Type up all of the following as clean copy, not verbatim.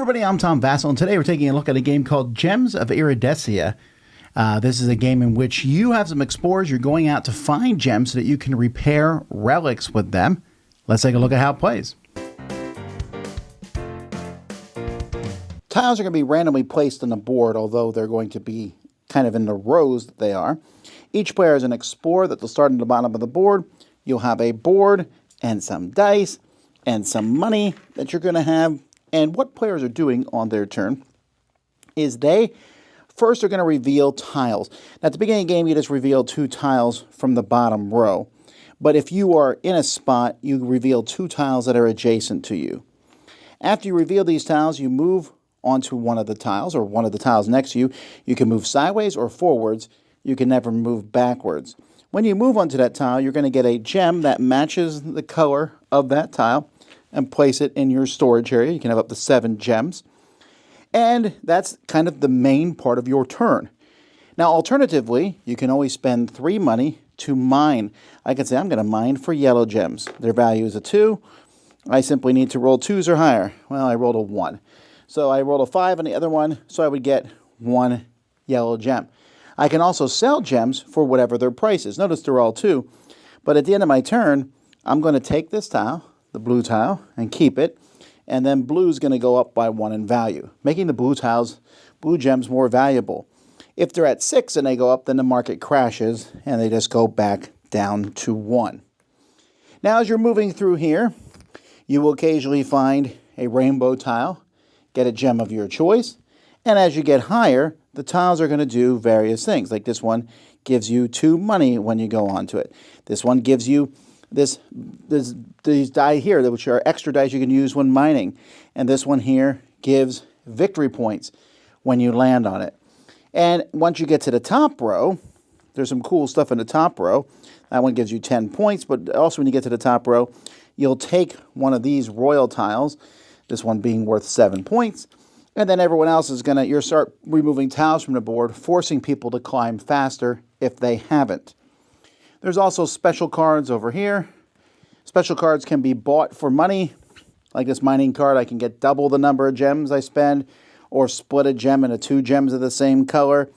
everybody, I'm Tom Vasel, and today we're taking a look at a game called Gems of Iridescia. This is a game in which you have some explorers. You're going out to find gems so that you can repair relics with them. Let's take a look at how it plays. Tiles are going to be randomly placed on the board, although they're going to be kind of in the rows that they are. Each player is an explorer that will start at the bottom of the board. You'll have a board and some dice and some money that you're going to have. And what players are doing on their turn is they first are going to reveal tiles. Now, at the beginning of the game, you just reveal 2 tiles from the bottom row. But if you are in a spot, you reveal 2 tiles that are adjacent to you. After you reveal these tiles, you move onto one of the tiles, or one of the tiles next to you. You can move sideways or forwards. You can never move backwards. When you move onto that tile, you're going to get a gem that matches the color of that tile and place it in your storage area. You can have up to 7 gems. And that's kind of the main part of your turn. Now, alternatively, you can always spend 3 money to mine. I can say I'm going to mine for yellow gems. Their value is a 2. I simply need to roll 2s or higher. Well, I rolled a 1. So I rolled a 5 on the other one, so I would get 1 yellow gem. I can also sell gems for whatever their price is. Notice they're all 2. But at the end of my turn, I'm going to take this tile, the blue tile, and keep it. And then blue is going to go up by 1 in value, making the blue gems more valuable. If they're at 6 and they go up, then the market crashes and they just go back down to 1. Now, as you're moving through here, you will occasionally find a rainbow tile, get a gem of your choice, and as you get higher, the tiles are going to do various things. Like this one gives you 2 money when you go onto it. This one gives you these die here, which are extra dice you can use when mining. And this one here gives victory points when you land on it. And once you get to the top row, there's some cool stuff in the top row. That one gives you 10 points, but also when you get to the top row, you'll take one of these royal tiles, this one being worth 7 points, and then everyone else is going to, you'll start removing tiles from the board, forcing people to climb faster if they haven't. There's also special cards over here. Special cards can be bought for money. Like this mining card, I can get double the number of gems I spend, or split a gem into 2 gems of the same color,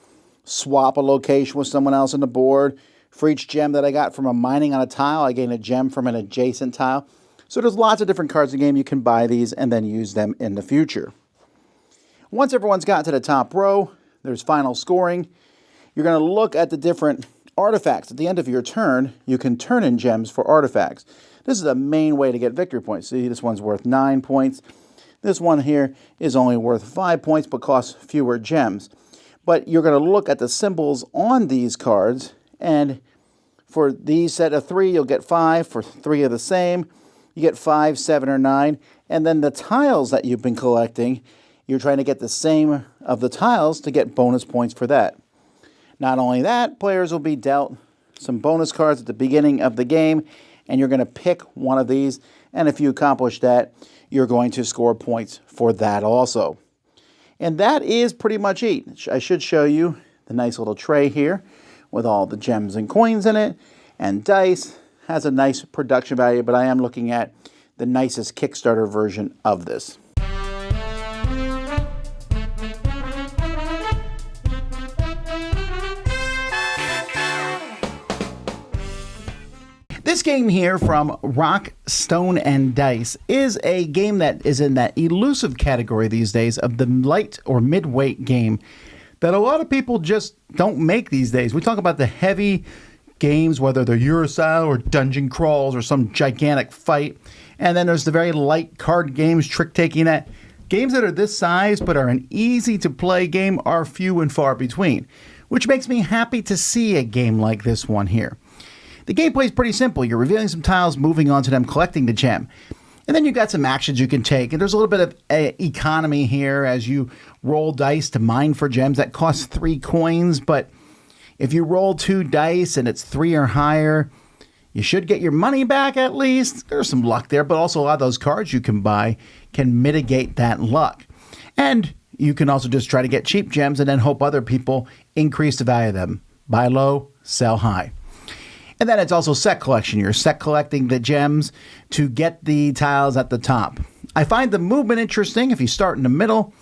swap a location with someone else on the board. For each gem that I got from a mining on a tile, I gain a gem from an adjacent tile. So there's lots of different cards in the game. You can buy these and then use them in the future. Once everyone's got to the top row, there's final scoring. You're going to look at the different artifacts. At the end of your turn, you can turn in gems for artifacts. This is the main way to get victory points. See, this one's worth 9 points. This one here is only worth 5 points but costs fewer gems. But you're going to look at the symbols on these cards, and for these set of 3, you'll get 5. For 3 of the same, you get 5, 7, or 9. And then the tiles that you've been collecting, you're trying to get the same of the tiles to get bonus points for that. Not only that, players will be dealt some bonus cards at the beginning of the game, and you're going to pick one of these, and if you accomplish that, you're going to score points for that also. And that is pretty much it. I should show you the nice little tray here with all the gems and coins in it, and dice. Has a nice production value, but I am looking at the nicest Kickstarter version of this. This game here from Rock, Stone, and Dice is a game that is in that elusive category these days of the light or mid-weight game that a lot of people just don't make these days. We talk about the heavy games, whether they're Eurostyle or dungeon crawls or some gigantic fight. And then there's the very light card games, trick-taking that. Games that are this size but are an easy-to-play game are few and far between, which makes me happy to see a game like this one here. The gameplay is pretty simple. You're revealing some tiles, moving onto them, collecting the gem. And then you've got some actions you can take. And there's a little bit of economy here as you roll dice to mine for gems. That costs 3 coins, but if you roll 2 dice and it's 3 or higher, you should get your money back at least. There's some luck there, but also a lot of those cards you can buy can mitigate that luck. And you can also just try to get cheap gems and then hope other people increase the value of them. Buy low, sell high. And then it's also set collection. You're set collecting the gems to get the tiles at the top. I find the movement interesting. If you start in the middle,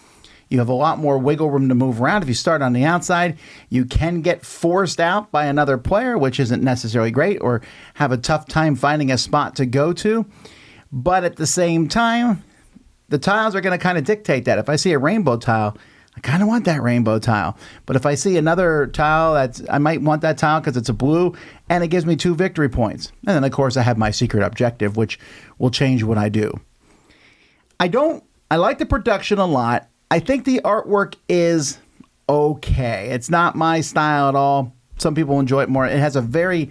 you have a lot more wiggle room to move around. If you start on the outside, you can get forced out by another player, which isn't necessarily great, or have a tough time finding a spot to go to. But at the same time, the tiles are going to kind of dictate that. If I see a rainbow tile, I kind of want that rainbow tile. But if I see another tile, I might want that tile because it's a blue, and it gives me 2 victory points. And then, of course, I have my secret objective, which will change what I do. I like the production a lot. I think the artwork is okay. It's not my style at all. Some people enjoy it more. It has a very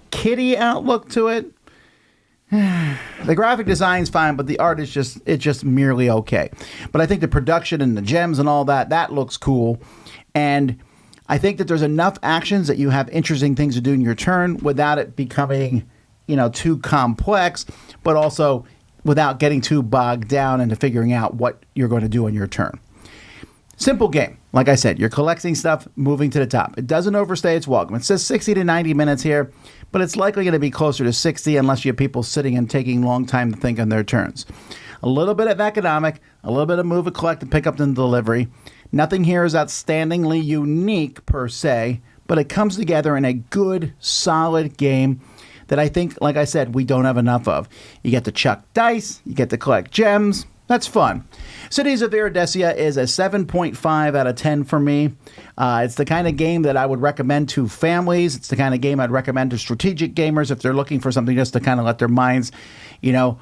kiddie outlook to it. The graphic design's fine, but the art is just merely okay. But I think the production and the gems and all that looks cool. And I think that there's enough actions that you have interesting things to do in your turn without it becoming, too complex, but also without getting too bogged down into figuring out what you're going to do on your turn. Simple game. Like I said, you're collecting stuff, moving to the top. It doesn't overstay its welcome. It says 60 to 90 minutes here, but it's likely going to be closer to 60 unless you have people sitting and taking a long time to think on their turns. A little bit of economic, a little bit of move and collect and pick up and delivery. Nothing here is outstandingly unique per se, but it comes together in a good, solid game that I think, like I said, we don't have enough of. You get to chuck dice, you get to collect gems. That's fun. Cities of Iridescia is a 7.5 out of 10 for me. It's the kind of game that I would recommend to families. It's the kind of game I'd recommend to strategic gamers if they're looking for something just to kind of let their minds,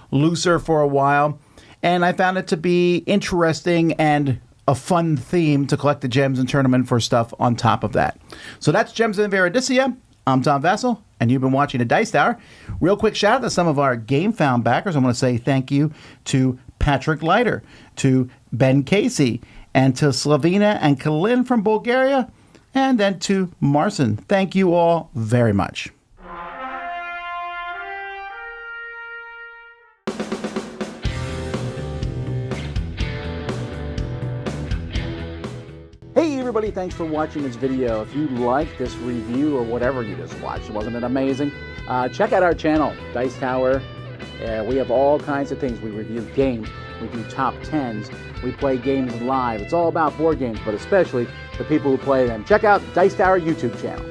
looser for a while. And I found it to be interesting and a fun theme to collect the gems and turn them in for stuff on top of that. So that's Gems of Iridescia. I'm Tom Vasel, and you've been watching the Dice Tower. Real quick shout out to some of our Game Found backers. I want to say thank you to Patrick Leiter, to Ben Casey, and to Slavina and Kalin from Bulgaria, and then to Marcin. Thank you all very much. Hey everybody, thanks for watching this video. If you like this review or whatever you just watched, wasn't it amazing? Check out our channel, Dice Tower. We have all kinds of things. We review games, we do top 10s, we play games live. It's all about board games, but especially the people who play them. Check out Dice Tower YouTube channel.